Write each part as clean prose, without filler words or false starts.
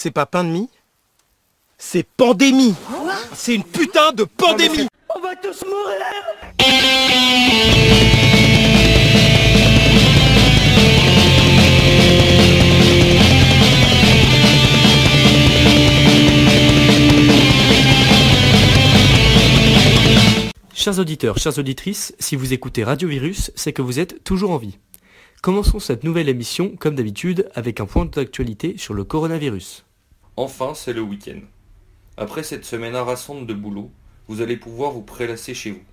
C'est pas pain de mie, c'est pandémie. C'est une putain de pandémie. On va tous mourir. Chers auditeurs, chères auditrices, si vous écoutez Radio Virus, c'est que vous êtes toujours en vie. Commençons cette nouvelle émission, comme d'habitude, avec un point d'actualité sur le coronavirus. Enfin, c'est le week-end. Après cette semaine harassante de boulot, vous allez pouvoir vous prélasser chez vous.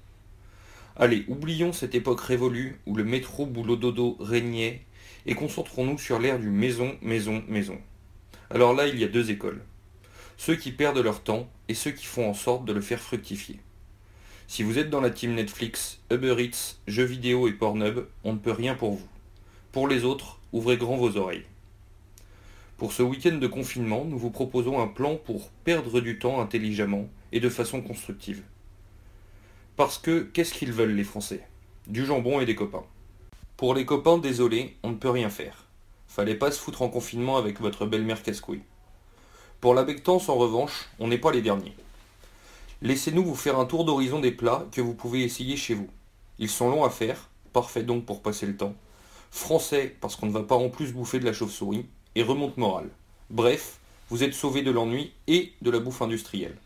Allez, oublions cette époque révolue où le métro boulot dodo régnait et concentrons-nous sur l'ère du maison, maison, maison. Alors là, il y a deux écoles. Ceux qui perdent leur temps et ceux qui font en sorte de le faire fructifier. Si vous êtes dans la team Netflix, Uber Eats, jeux vidéo et Pornhub, on ne peut rien pour vous. Pour les autres, ouvrez grand vos oreilles. Pour ce week-end de confinement, nous vous proposons un plan pour perdre du temps intelligemment et de façon constructive. Parce que, qu'est-ce qu'ils veulent les Français? Du jambon et des copains. Pour les copains, désolé, on ne peut rien faire. Fallait pas se foutre en confinement avec votre belle-mère casse-couille. Pour la bectance, en revanche, on n'est pas les derniers. Laissez-nous vous faire un tour d'horizon des plats que vous pouvez essayer chez vous. Ils sont longs à faire, parfait donc pour passer le temps. Français, parce qu'on ne va pas en plus bouffer de la chauve-souris, et remonte morale. Bref, vous êtes sauvés de l'ennui et de la bouffe industrielle.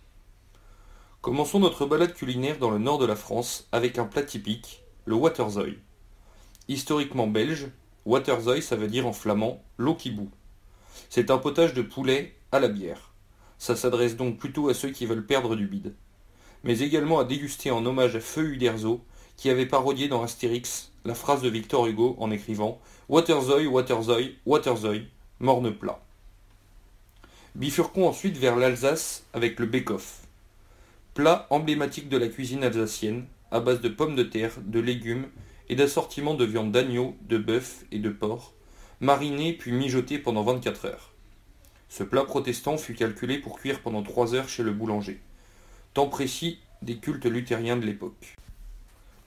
Commençons notre balade culinaire dans le nord de la France avec un plat typique, le waterzooi. Historiquement belge, waterzooi ça veut dire en flamand l'eau qui bout. C'est un potage de poulet à la bière. Ça s'adresse donc plutôt à ceux qui veulent perdre du bide. Mais également à déguster en hommage à Feu Uderzo, qui avait parodié dans Astérix la phrase de Victor Hugo en écrivant « Waterzooi, waterzooi, waterzooi, morne plat ». Bifurquons ensuite vers l'Alsace avec le Bake-Off. Plat emblématique de la cuisine alsacienne, à base de pommes de terre, de légumes et d'assortiments de viande d'agneau, de bœuf et de porc, marinés puis mijotés pendant 24 heures. Ce plat protestant fut calculé pour cuire pendant 3 heures chez le boulanger, temps précis des cultes luthériens de l'époque.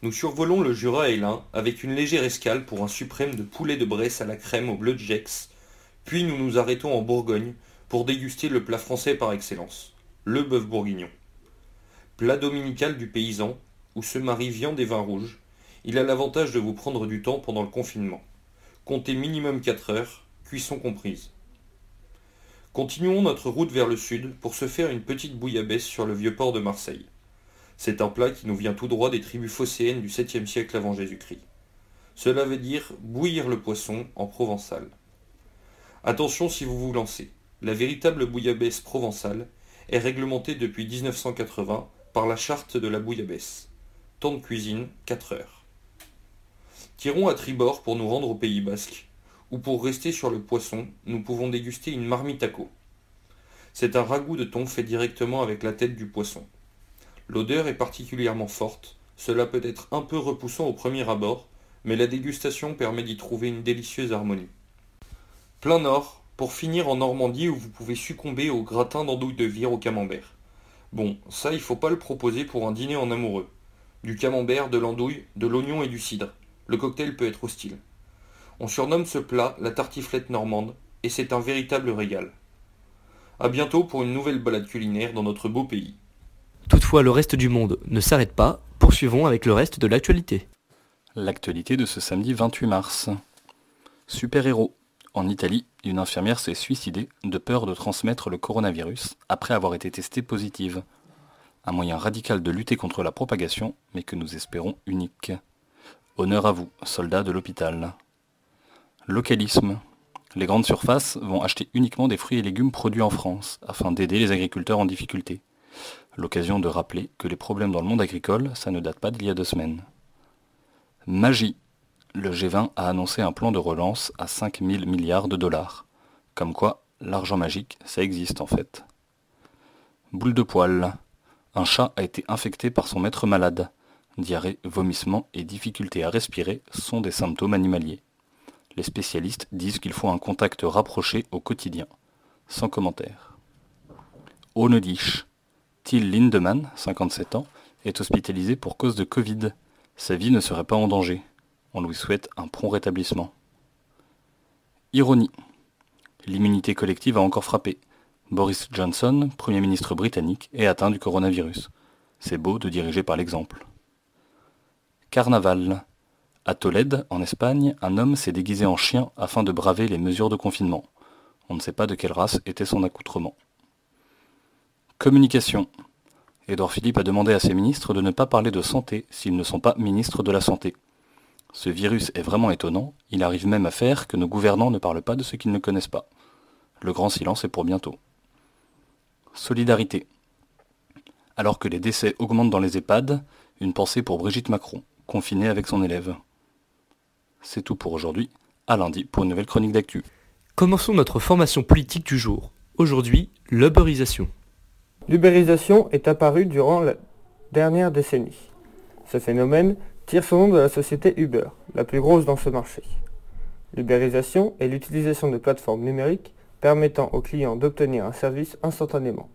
Nous survolons le Jura et l'Ain avec une légère escale pour un suprême de poulet de Bresse à la crème au bleu de Gex, puis nous nous arrêtons en Bourgogne pour déguster le plat français par excellence, le bœuf bourguignon. Plat dominical du paysan, où se marient viande et vin rouge, il a l'avantage de vous prendre du temps pendant le confinement. Comptez minimum 4 heures, cuisson comprise. Continuons notre route vers le sud pour se faire une petite bouillabaisse sur le vieux port de Marseille. C'est un plat qui nous vient tout droit des tribus phocéennes du 7e siècle avant Jésus-Christ. Cela veut dire bouillir le poisson en provençal. Attention si vous vous lancez, la véritable bouillabaisse provençale est réglementée depuis 1980 par la charte de la bouillabaisse. Temps de cuisine, 4 heures. Tirons à tribord pour nous rendre au Pays Basque, où pour rester sur le poisson, nous pouvons déguster une marmitaco. C'est un ragoût de thon fait directement avec la tête du poisson. L'odeur est particulièrement forte, cela peut être un peu repoussant au premier abord, mais la dégustation permet d'y trouver une délicieuse harmonie. Plein nord, pour finir en Normandie où vous pouvez succomber au gratin d'andouille de vire au camembert. Bon, ça il faut pas le proposer pour un dîner en amoureux. Du camembert, de l'andouille, de l'oignon et du cidre. Le cocktail peut être hostile. On surnomme ce plat la tartiflette normande, et c'est un véritable régal. A bientôt pour une nouvelle balade culinaire dans notre beau pays. Toutefois, le reste du monde ne s'arrête pas, poursuivons avec le reste de l'actualité. L'actualité de ce samedi 28 mars. Super-héros. En Italie, une infirmière s'est suicidée de peur de transmettre le coronavirus après avoir été testée positive. Un moyen radical de lutter contre la propagation, mais que nous espérons unique. Honneur à vous, soldats de l'hôpital. Localisme. Les grandes surfaces vont acheter uniquement des fruits et légumes produits en France, afin d'aider les agriculteurs en difficulté. L'occasion de rappeler que les problèmes dans le monde agricole, ça ne date pas d'il y a 2 semaines. Magie. Le G20 a annoncé un plan de relance à 5 000 milliards de dollars. Comme quoi, l'argent magique, ça existe en fait. Boule de poil. Un chat a été infecté par son maître malade. Diarrhée, vomissement et difficulté à respirer sont des symptômes animaliers. Les spécialistes disent qu'il faut un contact rapproché au quotidien. Sans commentaire. Onedish. Till Lindemann, 57 ans, est hospitalisé pour cause de Covid. Sa vie ne serait pas en danger. On lui souhaite un prompt rétablissement. Ironie. L'immunité collective a encore frappé. Boris Johnson, Premier ministre britannique, est atteint du coronavirus. C'est beau de diriger par l'exemple. Carnaval. À Tolède, en Espagne, un homme s'est déguisé en chien afin de braver les mesures de confinement. On ne sait pas de quelle race était son accoutrement. Communication. Édouard Philippe a demandé à ses ministres de ne pas parler de santé s'ils ne sont pas ministres de la santé. Ce virus est vraiment étonnant, il arrive même à faire que nos gouvernants ne parlent pas de ce qu'ils ne connaissent pas. Le grand silence est pour bientôt. Solidarité. Alors que les décès augmentent dans les EHPAD, une pensée pour Brigitte Macron, confinée avec son élève. C'est tout pour aujourd'hui, à lundi pour une nouvelle chronique d'actu. Commençons notre formation politique du jour. Aujourd'hui, l'uberisation. L'ubérisation est apparue durant la dernière décennie. Ce phénomène tire son nom de la société Uber, la plus grosse dans ce marché. L'ubérisation est l'utilisation de plateformes numériques permettant aux clients d'obtenir un service instantanément.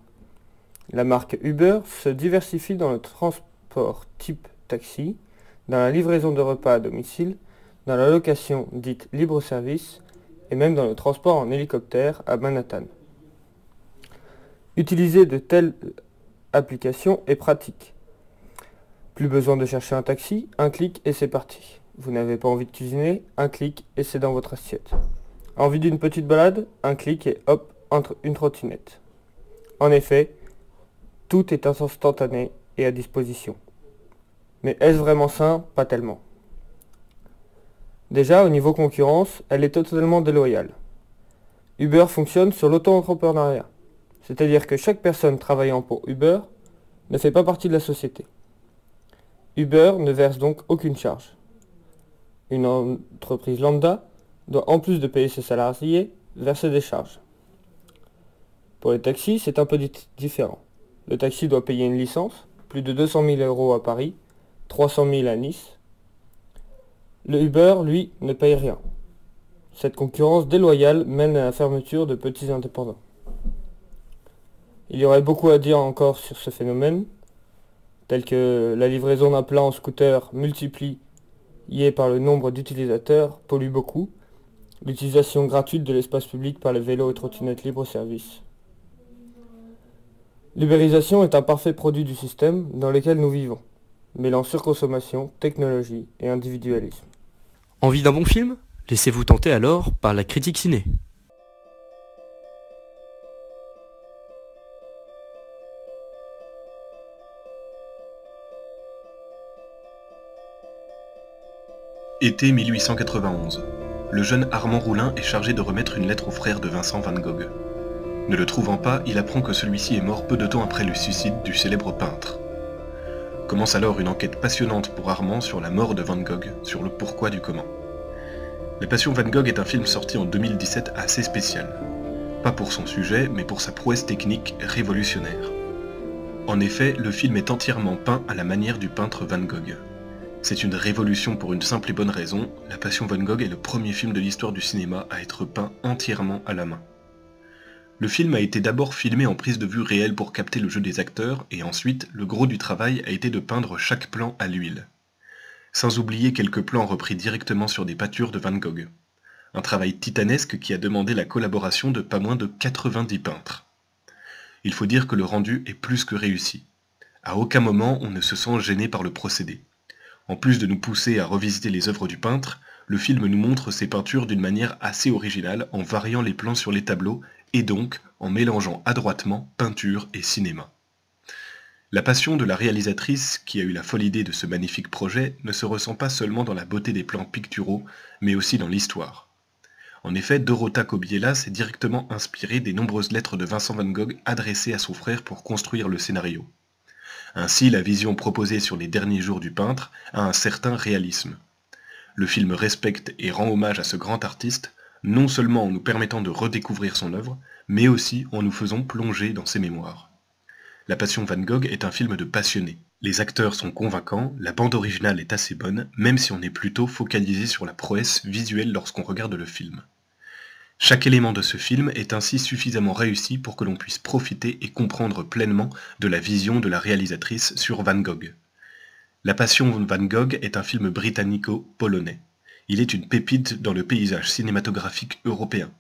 La marque Uber se diversifie dans le transport type taxi, dans la livraison de repas à domicile, dans la location dite libre-service et même dans le transport en hélicoptère à Manhattan. Utiliser de telles applications est pratique. Plus besoin de chercher un taxi, un clic et c'est parti. Vous n'avez pas envie de cuisiner, un clic et c'est dans votre assiette. Envie d'une petite balade, un clic et hop, entre une trottinette. En effet, tout est instantané et à disposition. Mais est-ce vraiment sain? Pas tellement. Déjà, au niveau concurrence, elle est totalement déloyale. Uber fonctionne sur l'auto-entrepreneuriat. C'est-à-dire que chaque personne travaillant pour Uber ne fait pas partie de la société. Uber ne verse donc aucune charge. Une entreprise lambda doit, en plus de payer ses salariés, verser des charges. Pour les taxis, c'est un peu différent. Le taxi doit payer une licence, plus de 200 000 € à Paris, 300 000 à Nice. Le Uber, lui, ne paye rien. Cette concurrence déloyale mène à la fermeture de petits indépendants. Il y aurait beaucoup à dire encore sur ce phénomène, tel que la livraison d'un plat en scooter multipliée par le nombre d'utilisateurs pollue beaucoup, l'utilisation gratuite de l'espace public par les vélos et trottinettes libre-service. L'ubérisation est un parfait produit du système dans lequel nous vivons, mêlant surconsommation, technologie et individualisme. Envie d'un bon film? Laissez-vous tenter alors par la critique ciné. Été 1891. Le jeune Armand Roulin est chargé de remettre une lettre au frère de Vincent van Gogh. Ne le trouvant pas, il apprend que celui-ci est mort peu de temps après le suicide du célèbre peintre. Commence alors une enquête passionnante pour Armand sur la mort de Van Gogh, sur le pourquoi du comment. La Passion Van Gogh est un film sorti en 2017 assez spécial. Pas pour son sujet, mais pour sa prouesse technique révolutionnaire. En effet, le film est entièrement peint à la manière du peintre Van Gogh. C'est une révolution pour une simple et bonne raison, La Passion Van Gogh est le premier film de l'histoire du cinéma à être peint entièrement à la main. Le film a été d'abord filmé en prise de vue réelle pour capter le jeu des acteurs, et ensuite, le gros du travail a été de peindre chaque plan à l'huile. Sans oublier quelques plans repris directement sur des peintures de Van Gogh. Un travail titanesque qui a demandé la collaboration de pas moins de 90 peintres. Il faut dire que le rendu est plus que réussi. À aucun moment on ne se sent gêné par le procédé. En plus de nous pousser à revisiter les œuvres du peintre, le film nous montre ses peintures d'une manière assez originale en variant les plans sur les tableaux et donc en mélangeant adroitement peinture et cinéma. La passion de la réalisatrice, qui a eu la folle idée de ce magnifique projet, ne se ressent pas seulement dans la beauté des plans picturaux, mais aussi dans l'histoire. En effet, Dorota Kobiela s'est directement inspirée des nombreuses lettres de Vincent van Gogh adressées à son frère pour construire le scénario. Ainsi, la vision proposée sur les derniers jours du peintre a un certain réalisme. Le film respecte et rend hommage à ce grand artiste, non seulement en nous permettant de redécouvrir son œuvre, mais aussi en nous faisant plonger dans ses mémoires. La Passion Van Gogh est un film de passionné. Les acteurs sont convaincants, la bande originale est assez bonne, même si on est plutôt focalisé sur la prouesse visuelle lorsqu'on regarde le film. Chaque élément de ce film est ainsi suffisamment réussi pour que l'on puisse profiter et comprendre pleinement de la vision de la réalisatrice sur Van Gogh. La Passion Van Gogh est un film britannico-polonais. Il est une pépite dans le paysage cinématographique européen.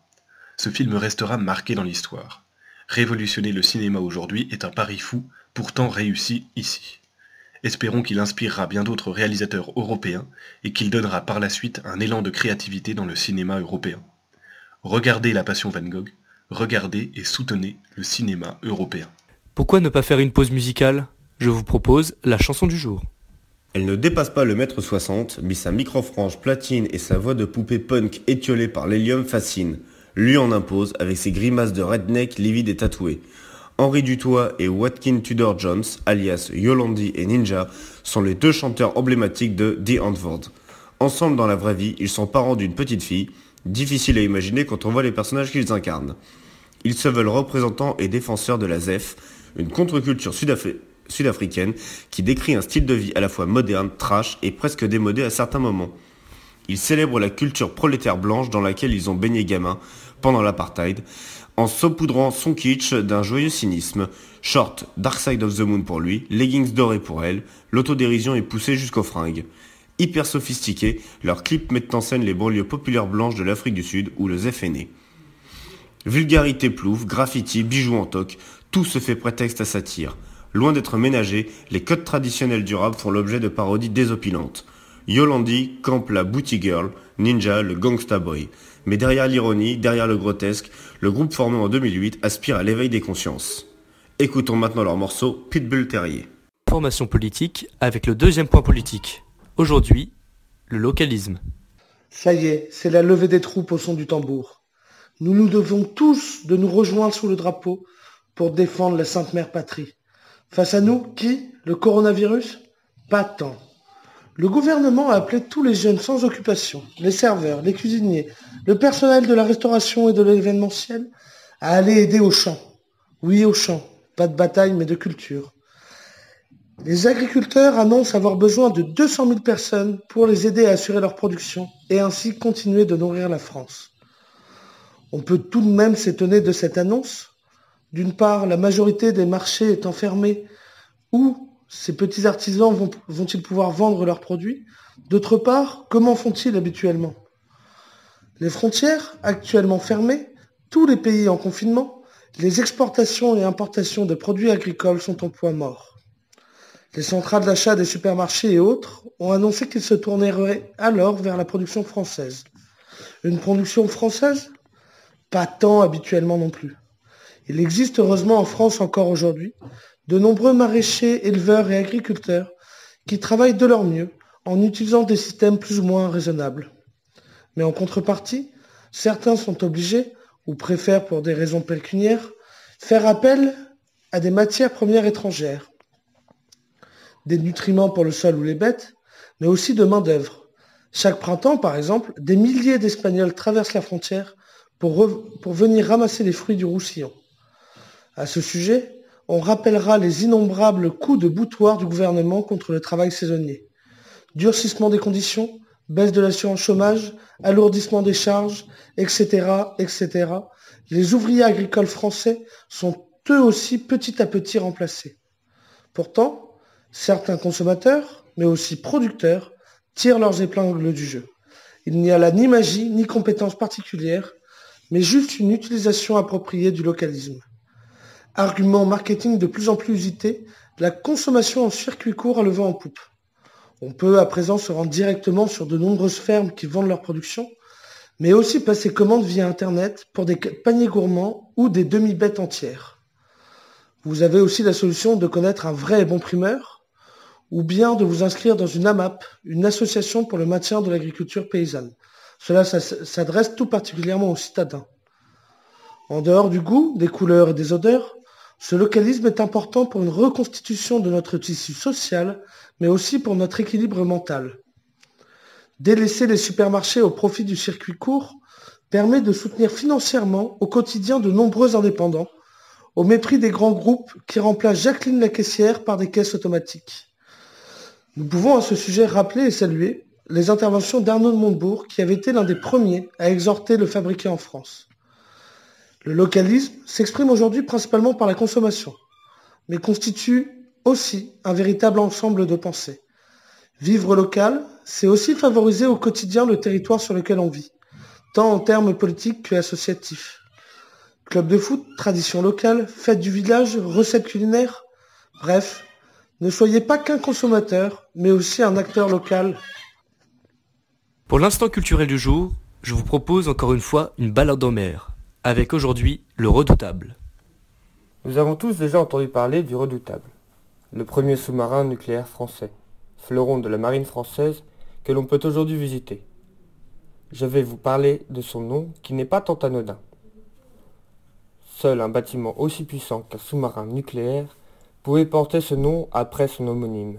Ce film restera marqué dans l'histoire. Révolutionner le cinéma aujourd'hui est un pari fou, pourtant réussi ici. Espérons qu'il inspirera bien d'autres réalisateurs européens et qu'il donnera par la suite un élan de créativité dans le cinéma européen. Regardez La Passion Van Gogh, regardez et soutenez le cinéma européen. Pourquoi ne pas faire une pause musicale ? Je vous propose la chanson du jour. Elle ne dépasse pas le mètre 60, mais sa micro-frange platine et sa voix de poupée punk étiolée par l'hélium fascinent. Lui en impose avec ses grimaces de redneck livide et tatoué. Henri Dutoit et Watkin Tudor Jones, alias Yolandi et Ninja, sont les deux chanteurs emblématiques de The Antwoord. Ensemble dans la vraie vie, ils sont parents d'une petite fille, difficile à imaginer quand on voit les personnages qu'ils incarnent. Ils se veulent représentants et défenseurs de la ZEF, une contre-culture sud-africaine qui décrit un style de vie à la fois moderne, trash et presque démodé à certains moments. Ils célèbrent la culture prolétaire blanche dans laquelle ils ont baigné gamins pendant l'apartheid, en saupoudrant son kitsch d'un joyeux cynisme. Short, Dark Side of the Moon pour lui, leggings dorés pour elle, l'autodérision est poussée jusqu'aux fringues. Hyper sophistiqués, leurs clips mettent en scène les banlieues populaires blanches de l'Afrique du Sud où le ZEF est né. Vulgarité plouf, graffiti, bijoux en toc, tout se fait prétexte à satire. Loin d'être ménagés, les codes traditionnels du rap font l'objet de parodies désopilantes. Yolandi campe la booty girl, Ninja le gangsta boy. Mais derrière l'ironie, derrière le grotesque, le groupe formé en 2008 aspire à l'éveil des consciences. Écoutons maintenant leur morceau Pitbull Terrier. Formation politique avec le deuxième point politique. Aujourd'hui, le localisme. Ça y est, c'est la levée des troupes au son du tambour. Nous nous devons tous de nous rejoindre sous le drapeau pour défendre la Sainte Mère Patrie. Face à nous, qui ? Le coronavirus ? Pas tant. Le gouvernement a appelé tous les jeunes sans occupation, les serveurs, les cuisiniers, le personnel de la restauration et de l'événementiel, à aller aider au champ. Oui, au champ. Pas de bataille, mais de culture. Les agriculteurs annoncent avoir besoin de 200 000 personnes pour les aider à assurer leur production et ainsi continuer de nourrir la France. On peut tout de même s'étonner de cette annonce. D'une part, la majorité des marchés étant fermés, où ces petits artisans vont-ils pouvoir vendre leurs produits ? D'autre part, comment font-ils habituellement ? Les frontières, actuellement fermées, tous les pays en confinement, les exportations et importations de produits agricoles sont en point mort. Les centrales d'achat des supermarchés et autres ont annoncé qu'ils se tourneraient alors vers la production française. Une production française ? Pas tant habituellement non plus. Il existe heureusement en France encore aujourd'hui de nombreux maraîchers, éleveurs et agriculteurs qui travaillent de leur mieux en utilisant des systèmes plus ou moins raisonnables. Mais en contrepartie, certains sont obligés, ou préfèrent pour des raisons pécuniaires, faire appel à des matières premières étrangères, des nutriments pour le sol ou les bêtes, mais aussi de main-d'œuvre. Chaque printemps, par exemple, des milliers d'Espagnols traversent la frontière pour venir ramasser les fruits du Roussillon. À ce sujet, on rappellera les innombrables coups de boutoir du gouvernement contre le travail saisonnier. Durcissement des conditions, baisse de l'assurance chômage, alourdissement des charges, etc., etc. Les ouvriers agricoles français sont eux aussi petit à petit remplacés. Pourtant, certains consommateurs, mais aussi producteurs, tirent leurs épingles du jeu. Il n'y a là ni magie, ni compétence particulière, mais juste une utilisation appropriée du localisme. Argument marketing de plus en plus usité, la consommation en circuit court a le vent en poupe. On peut à présent se rendre directement sur de nombreuses fermes qui vendent leur production, mais aussi passer commande via Internet pour des paniers gourmands ou des demi-bêtes entières. Vous avez aussi la solution de connaître un vrai et bon primeur, ou bien de vous inscrire dans une AMAP, une association pour le maintien de l'agriculture paysanne. Cela s'adresse tout particulièrement aux citadins. En dehors du goût, des couleurs et des odeurs, ce localisme est important pour une reconstitution de notre tissu social, mais aussi pour notre équilibre mental. Délaisser les supermarchés au profit du circuit court permet de soutenir financièrement au quotidien de nombreux indépendants, au mépris des grands groupes qui remplacent Jacqueline la caissière par des caisses automatiques. Nous pouvons à ce sujet rappeler et saluer les interventions d'Arnaud de Montebourg, qui avait été l'un des premiers à exhorter le fabriqué en France. Le localisme s'exprime aujourd'hui principalement par la consommation, mais constitue aussi un véritable ensemble de pensées. Vivre local, c'est aussi favoriser au quotidien le territoire sur lequel on vit, tant en termes politiques qu'associatifs. Club de foot, tradition locale, fête du village, recettes culinaires. Bref, ne soyez pas qu'un consommateur, mais aussi un acteur local. Pour l'instant culturel du jour, je vous propose encore une fois une balade en mer, avec aujourd'hui le Redoutable. Nous avons tous déjà entendu parler du Redoutable, le premier sous-marin nucléaire français, fleuron de la marine française que l'on peut aujourd'hui visiter. Je vais vous parler de son nom qui n'est pas tant anodin. Seul un bâtiment aussi puissant qu'un sous-marin nucléaire pouvait porter ce nom après son homonyme.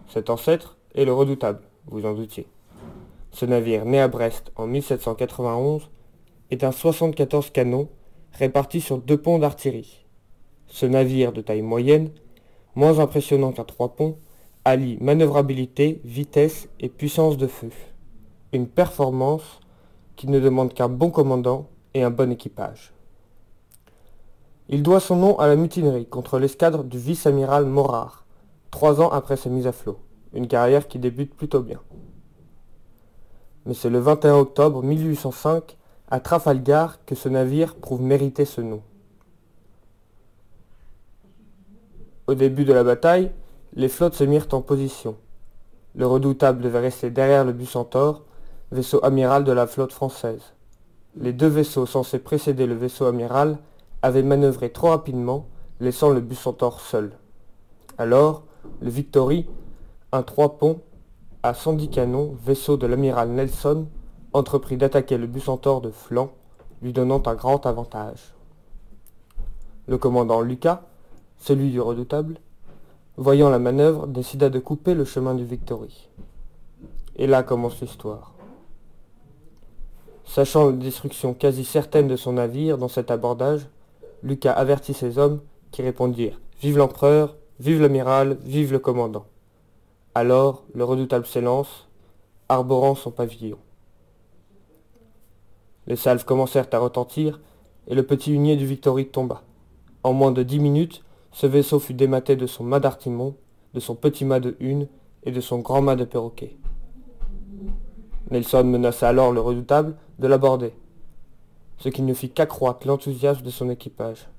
Cet ancêtre est le Redoutable, vous en doutiez. Ce navire, né à Brest en 1791, est un 74 canons répartis sur 2 ponts d'artillerie. Ce navire de taille moyenne, moins impressionnant qu'un 3 ponts, allie manœuvrabilité, vitesse et puissance de feu. Une performance qui ne demande qu'un bon commandant et un bon équipage. Il doit son nom à la mutinerie contre l'escadre du vice-amiral Morard, 3 ans après sa mise à flot, une carrière qui débute plutôt bien. Mais c'est le 21 octobre 1805, à Trafalgar, que ce navire prouve mériter ce nom. Au début de la bataille, les flottes se mirent en position. Le Redoutable devait rester derrière le Bucentaure, vaisseau amiral de la flotte française. Les 2 vaisseaux censés précéder le vaisseau amiral avaient manœuvré trop rapidement, laissant le Bucentaure seul. Alors, le Victory, un 3 ponts, à 110 canons, vaisseau de l'amiral Nelson, entreprit d'attaquer le Bucentaure de flanc, lui donnant un grand avantage. Le commandant Lucas, celui du Redoutable, voyant la manœuvre, décida de couper le chemin du Victory. Et là commence l'histoire. Sachant la destruction quasi certaine de son navire dans cet abordage, Lucas avertit ses hommes qui répondirent « Vive l'empereur, vive l'amiral, vive le commandant ». Alors, le Redoutable s'élance, arborant son pavillon. Les salves commencèrent à retentir et le petit hunier du Victory tomba. En moins de 10 minutes, ce vaisseau fut dématé de son mât d'artimon, de son petit mât de hune et de son grand mât de perroquet. Nelson menaça alors le Redoutable de l'aborder, ce qui ne fit qu'accroître l'enthousiasme de son équipage.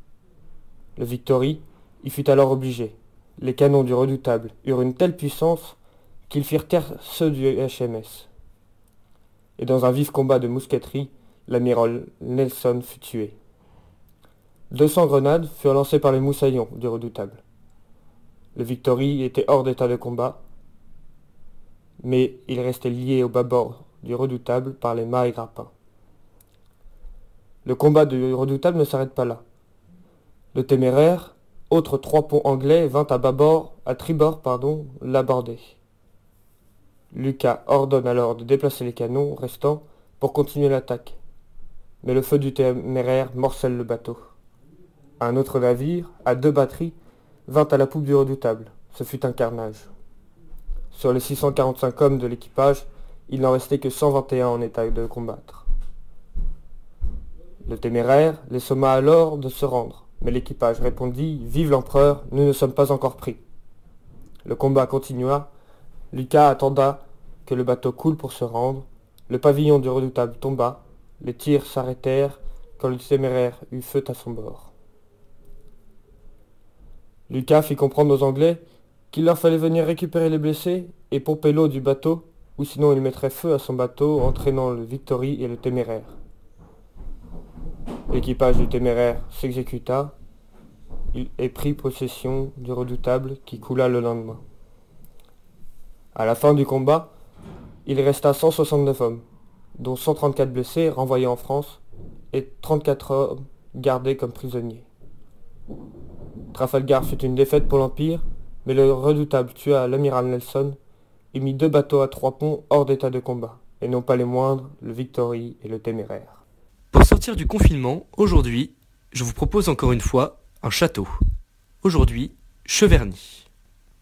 Le Victory y fut alors obligé. Les canons du Redoutable eurent une telle puissance qu'ils firent taire ceux du HMS. Et dans un vif combat de mousqueterie, l'amiral Nelson fut tué. 200 grenades furent lancées par les moussaillons du Redoutable. Le Victory était hors d'état de combat, mais il restait lié au bâbord du Redoutable par les mâts et grappins. Le combat du Redoutable ne s'arrête pas là. Le Téméraire, autre 3 ponts anglais, vint à tribord, l'aborder. Lucas ordonne alors de déplacer les canons restants pour continuer l'attaque. Mais le feu du Téméraire morcelle le bateau. Un autre navire, à 2 batteries, vint à la poupe du Redoutable. Ce fut un carnage. Sur les 645 hommes de l'équipage, il n'en restait que 121 en état de combattre. Le Téméraire les somma alors de se rendre, mais l'équipage répondit « Vive l'empereur, nous ne sommes pas encore pris ». Le combat continua. Lucas attenda que le bateau coule pour se rendre. Le pavillon du Redoutable tomba. Les tirs s'arrêtèrent quand le Téméraire eut feu à son bord. Lucas fit comprendre aux Anglais qu'il leur fallait venir récupérer les blessés et pomper l'eau du bateau, ou sinon il mettrait feu à son bateau, entraînant le Victory et le Téméraire. L'équipage du Téméraire s'exécuta et prit possession du Redoutable qui coula le lendemain. À la fin du combat, il resta 169 hommes, dont 134 blessés renvoyés en France et 34 hommes gardés comme prisonniers. Trafalgar fut une défaite pour l'Empire, mais le Redoutable tua l'amiral Nelson et mit 2 bateaux à 3 ponts hors d'état de combat, et non pas les moindres, le Victory et le Téméraire. Pour sortir du confinement, aujourd'hui, je vous propose encore une fois un château. Aujourd'hui, Cheverny.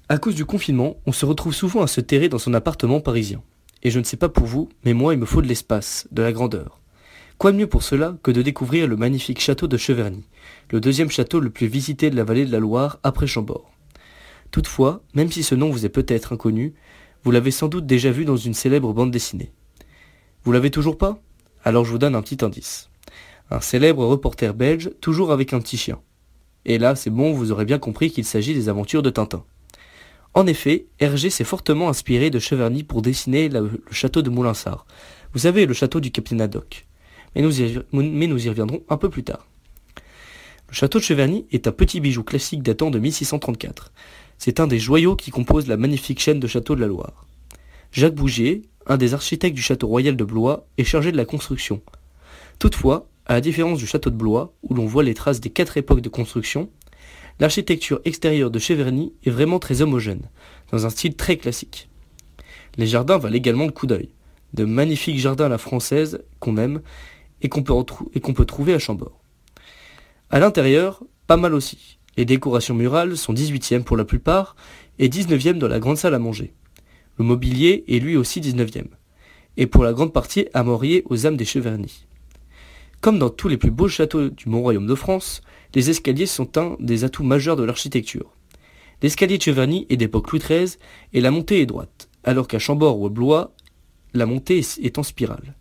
À cause du confinement, on se retrouve souvent à se terrer dans son appartement parisien. Et je ne sais pas pour vous, mais moi il me faut de l'espace, de la grandeur. Quoi de mieux pour cela que de découvrir le magnifique château de Cheverny, le 2e château le plus visité de la vallée de la Loire après Chambord. Toutefois, même si ce nom vous est peut-être inconnu, vous l'avez sans doute déjà vu dans une célèbre bande dessinée. Vous l'avez toujours pas ? Alors je vous donne un petit indice. un célèbre reporter belge, toujours avec un petit chien. Et là, c'est bon, vous aurez bien compris qu'il s'agit des aventures de Tintin. En effet, Hergé s'est fortement inspiré de Cheverny pour dessiner le château de Moulinsart. Vous savez, le château du capitaine Haddock. Mais nous y reviendrons un peu plus tard. Le château de Cheverny est un petit bijou classique datant de 1634. C'est un des joyaux qui composent la magnifique chaîne de châteaux de la Loire. Jacques Bougier, un des architectes du château royal de Blois, est chargé de la construction. Toutefois, à la différence du château de Blois, où l'on voit les traces des 4 époques de construction, l'architecture extérieure de Cheverny est vraiment très homogène, dans un style très classique. Les jardins valent également le coup d'œil. De magnifiques jardins à la française qu'on aime et qu'on peut trouver à Chambord. À l'intérieur, pas mal aussi. Les décorations murales sont 18e pour la plupart et 19e dans la grande salle à manger. Le mobilier est lui aussi 19e, et pour la grande partie armorié aux âmes des Cheverny. Comme dans tous les plus beaux châteaux du Mont-Royaume de France, les escaliers sont un des atouts majeurs de l'architecture. L'escalier de Cheverny est d'époque Louis XIII et la montée est droite, alors qu'à Chambord ou à Blois, la montée est en spirale.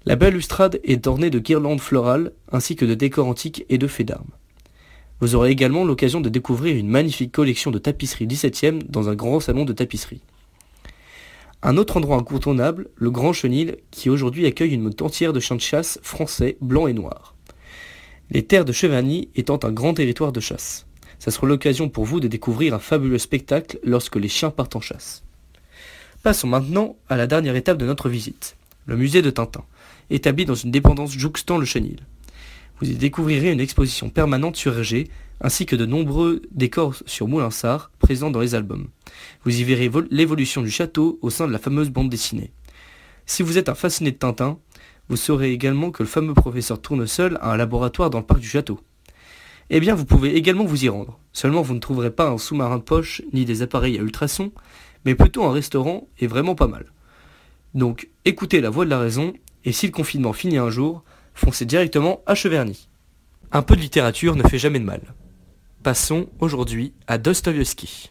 La balustrade est ornée de guirlandes florales ainsi que de décors antiques et de faits d'armes. Vous aurez également l'occasion de découvrir une magnifique collection de tapisseries 17e dans un grand salon de tapisserie. Un autre endroit incontournable, le Grand Chenil, qui aujourd'hui accueille une meute entière de chiens de chasse français, blancs et noirs. Les terres de Cheverny étant un grand territoire de chasse. Ça sera l'occasion pour vous de découvrir un fabuleux spectacle lorsque les chiens partent en chasse. Passons maintenant à la dernière étape de notre visite, le musée de Tintin, établi dans une dépendance jouxtant le Chenil. Vous y découvrirez une exposition permanente sur Hergé, ainsi que de nombreux décors sur Moulinsart présents dans les albums. Vous y verrez l'évolution du château au sein de la fameuse bande dessinée. Si vous êtes un fasciné de Tintin, vous saurez également que le fameux professeur Tournesol a un laboratoire dans le parc du château. Eh bien, vous pouvez également vous y rendre. Seulement, vous ne trouverez pas un sous-marin de poche, ni des appareils à ultrasons, mais plutôt un restaurant et vraiment pas mal. Donc, écoutez la voix de la raison, et si le confinement finit un jour, foncez directement à Cheverny. Un peu de littérature ne fait jamais de mal. Passons aujourd'hui à Dostoïevski.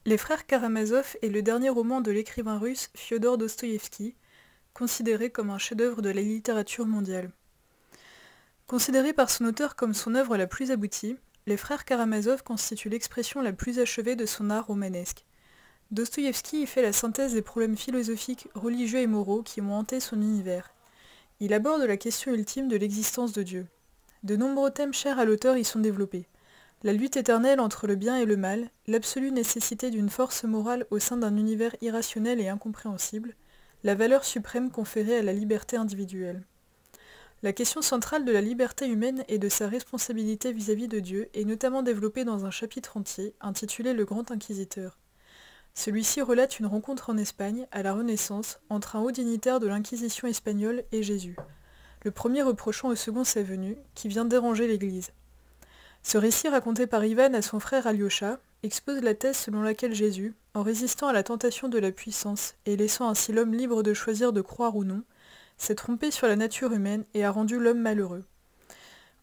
Les frères Karamazov est le dernier roman de l'écrivain russe Fiodor Dostoïevski, considéré comme un chef-d'œuvre de la littérature mondiale. Considéré par son auteur comme son œuvre la plus aboutie, les frères Karamazov constituent l'expression la plus achevée de son art romanesque. Dostoïevski y fait la synthèse des problèmes philosophiques, religieux et moraux qui ont hanté son univers. Il aborde la question ultime de l'existence de Dieu. De nombreux thèmes chers à l'auteur y sont développés. La lutte éternelle entre le bien et le mal, l'absolue nécessité d'une force morale au sein d'un univers irrationnel et incompréhensible, la valeur suprême conférée à la liberté individuelle. La question centrale de la liberté humaine et de sa responsabilité vis-à-vis de Dieu est notamment développée dans un chapitre entier intitulé Le Grand Inquisiteur. Celui-ci relate une rencontre en Espagne, à la Renaissance, entre un haut dignitaire de l'Inquisition espagnole et Jésus, le premier reprochant au second sa venue, qui vient déranger l'Église. Ce récit raconté par Ivan à son frère Alyosha expose la thèse selon laquelle Jésus, en résistant à la tentation de la puissance et laissant ainsi l'homme libre de choisir de croire ou non, s'est trompé sur la nature humaine et a rendu l'homme malheureux.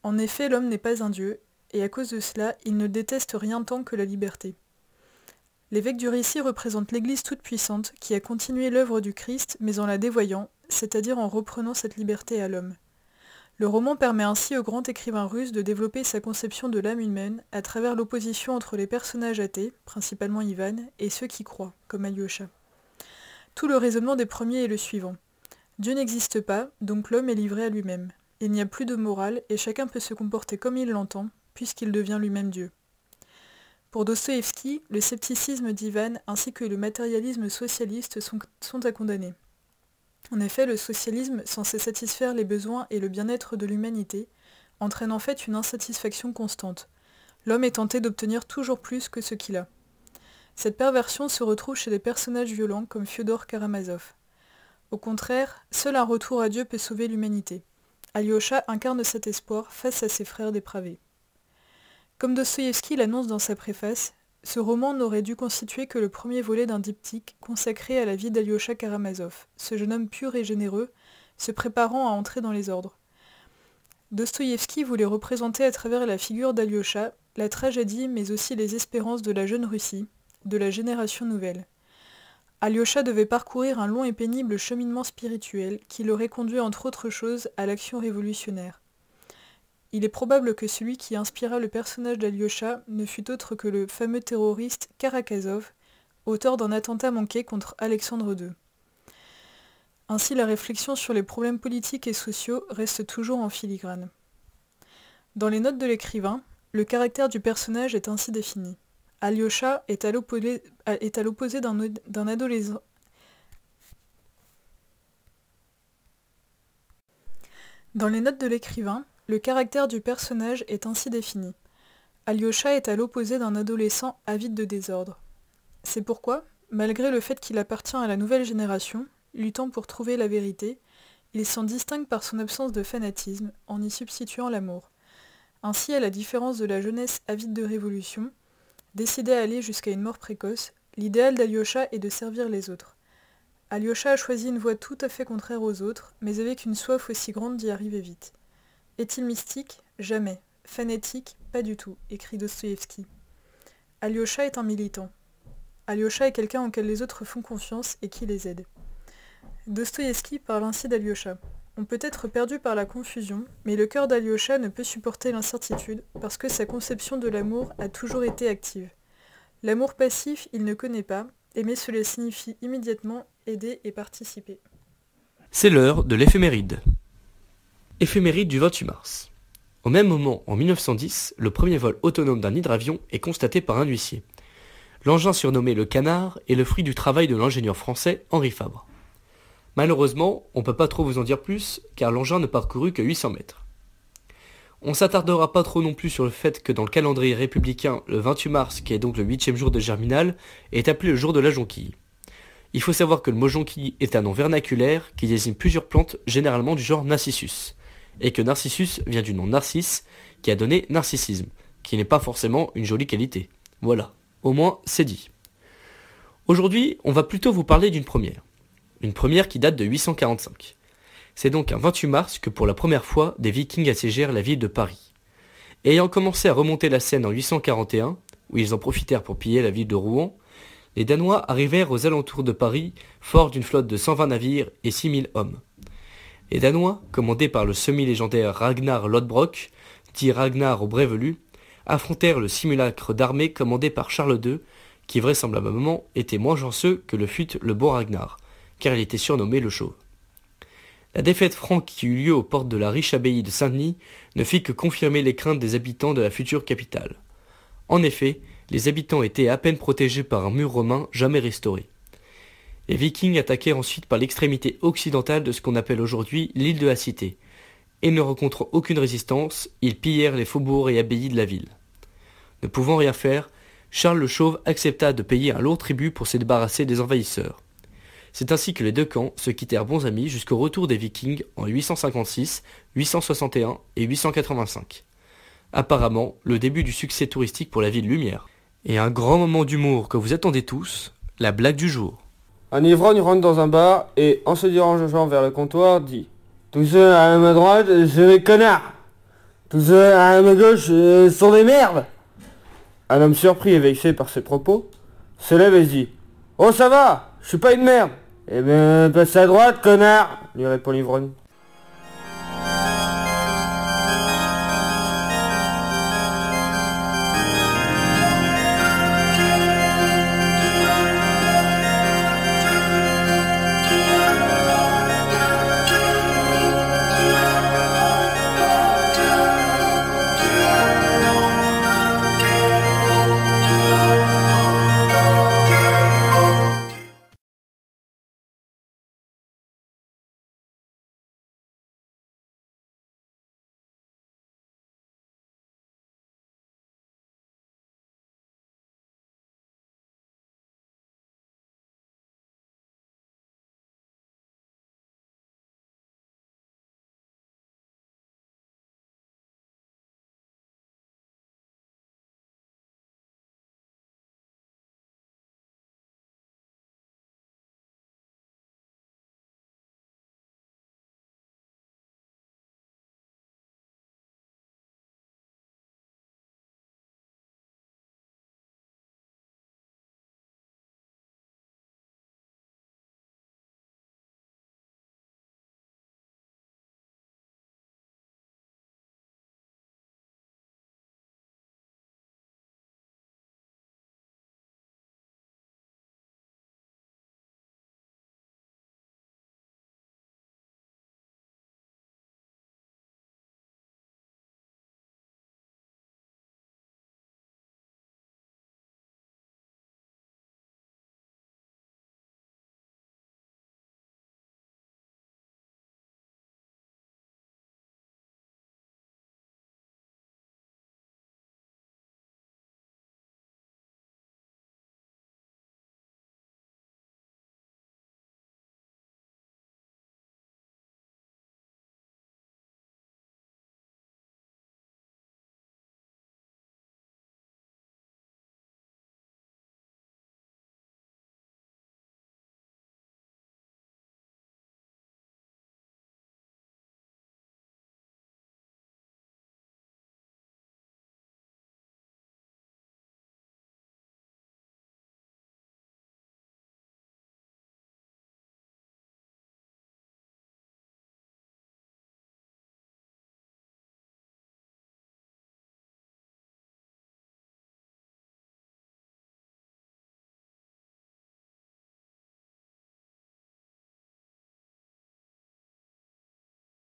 En effet, l'homme n'est pas un dieu, et à cause de cela, il ne déteste rien tant que la liberté. L'évêque du récit représente l'Église toute-puissante qui a continué l'œuvre du Christ, mais en la dévoyant, c'est-à-dire en reprenant cette liberté à l'homme. Le roman permet ainsi au grand écrivain russe de développer sa conception de l'âme humaine à travers l'opposition entre les personnages athées, principalement Ivan, et ceux qui croient, comme Alyosha. Tout le raisonnement des premiers est le suivant. Dieu n'existe pas, donc l'homme est livré à lui-même. Il n'y a plus de morale et chacun peut se comporter comme il l'entend, puisqu'il devient lui-même Dieu. Pour Dostoïevski, le scepticisme d'Ivan ainsi que le matérialisme socialiste sont à condamner. En effet, le socialisme, censé satisfaire les besoins et le bien-être de l'humanité, entraîne en fait une insatisfaction constante. L'homme est tenté d'obtenir toujours plus que ce qu'il a. Cette perversion se retrouve chez des personnages violents comme Fiodor Karamazov. Au contraire, seul un retour à Dieu peut sauver l'humanité. Alyosha incarne cet espoir face à ses frères dépravés. Comme Dostoïevski l'annonce dans sa préface, ce roman n'aurait dû constituer que le premier volet d'un diptyque consacré à la vie d'Alyosha Karamazov, ce jeune homme pur et généreux, se préparant à entrer dans les ordres. Dostoïevski voulait représenter à travers la figure d'Alyosha la tragédie mais aussi les espérances de la jeune Russie, de la génération nouvelle. Alyosha devait parcourir un long et pénible cheminement spirituel qui l'aurait conduit entre autres choses à l'action révolutionnaire. Il est probable que celui qui inspira le personnage d'Alyosha ne fut autre que le fameux terroriste Karakazov, auteur d'un attentat manqué contre Alexandre II. Ainsi, la réflexion sur les problèmes politiques et sociaux reste toujours en filigrane. Dans les notes de l'écrivain, le caractère du personnage est ainsi défini. Alyosha est à l'opposé d'un adolescent. Dans les notes de l'écrivain, le caractère du personnage est ainsi défini. Alyosha est à l'opposé d'un adolescent avide de désordre. C'est pourquoi, malgré le fait qu'il appartient à la nouvelle génération, luttant pour trouver la vérité, il s'en distingue par son absence de fanatisme, en y substituant l'amour. Ainsi, à la différence de la jeunesse avide de révolution, décidée à aller jusqu'à une mort précoce, l'idéal d'Alyosha est de servir les autres. Alyosha a choisi une voie tout à fait contraire aux autres, mais avec une soif aussi grande d'y arriver vite. Est-il mystique? Jamais. Fanatique? Pas du tout, écrit Dostoïevski. Alyosha est un militant. Alyosha est quelqu'un auquel les autres font confiance et qui les aide. Dostoïevski parle ainsi d'Alyosha. On peut être perdu par la confusion, mais le cœur d'Alyosha ne peut supporter l'incertitude parce que sa conception de l'amour a toujours été active. L'amour passif, il ne connaît pas, aimer cela signifie immédiatement aider et participer. C'est l'heure de l'éphéméride. Éphéméride du 28 mars. Au même moment, en 1910, le premier vol autonome d'un hydravion est constaté par un huissier. L'engin surnommé le Canard est le fruit du travail de l'ingénieur français Henri Fabre. Malheureusement, on ne peut pas trop vous en dire plus, car l'engin ne parcourut que 800 mètres. On s'attardera pas trop non plus sur le fait que dans le calendrier républicain, le 28 mars, qui est donc le 8e jour de Germinal, est appelé le jour de la jonquille. Il faut savoir que le mot jonquille est un nom vernaculaire qui désigne plusieurs plantes, généralement du genre Narcissus, et que Narcissus vient du nom Narcisse, qui a donné narcissisme, qui n'est pas forcément une jolie qualité. Voilà, au moins c'est dit. Aujourd'hui, on va plutôt vous parler d'une première. Une première qui date de 845. C'est donc un 28 mars que pour la première fois, des Vikings assiégèrent la ville de Paris. Ayant commencé à remonter la Seine en 841, où ils en profitèrent pour piller la ville de Rouen, les Danois arrivèrent aux alentours de Paris, forts d'une flotte de 120 navires et 6000 hommes. Les Danois, commandés par le semi-légendaire Ragnar Lodbrok, dit Ragnar au Brévelu, affrontèrent le simulacre d'armée commandé par Charles II, qui vraisemblablement était moins chanceux que le fut le bon Ragnar, car il était surnommé le Chauve. La défaite franque qui eut lieu aux portes de la riche abbaye de Saint-Denis ne fit que confirmer les craintes des habitants de la future capitale. En effet, les habitants étaient à peine protégés par un mur romain jamais restauré. Les Vikings attaquèrent ensuite par l'extrémité occidentale de ce qu'on appelle aujourd'hui l'île de la Cité, et ne rencontrant aucune résistance, ils pillèrent les faubourgs et abbayes de la ville. Ne pouvant rien faire, Charles le Chauve accepta de payer un lourd tribut pour se débarrasser des envahisseurs. C'est ainsi que les deux camps se quittèrent bons amis jusqu'au retour des Vikings en 856, 861 et 885. Apparemment, le début du succès touristique pour la ville lumière. Et un grand moment d'humour que vous attendez tous, la blague du jour. Un ivrogne rentre dans un bar et, en se dirigeant vers le comptoir, dit « Tous ceux à ma droite, c'est des connards. Tous ceux à ma gauche sont des merdes. » Un homme surpris et vexé par ces propos se lève et se dit « Oh ça va, je suis pas une merde. » Eh ben, passe à droite, connard, lui répond l'ivrogne.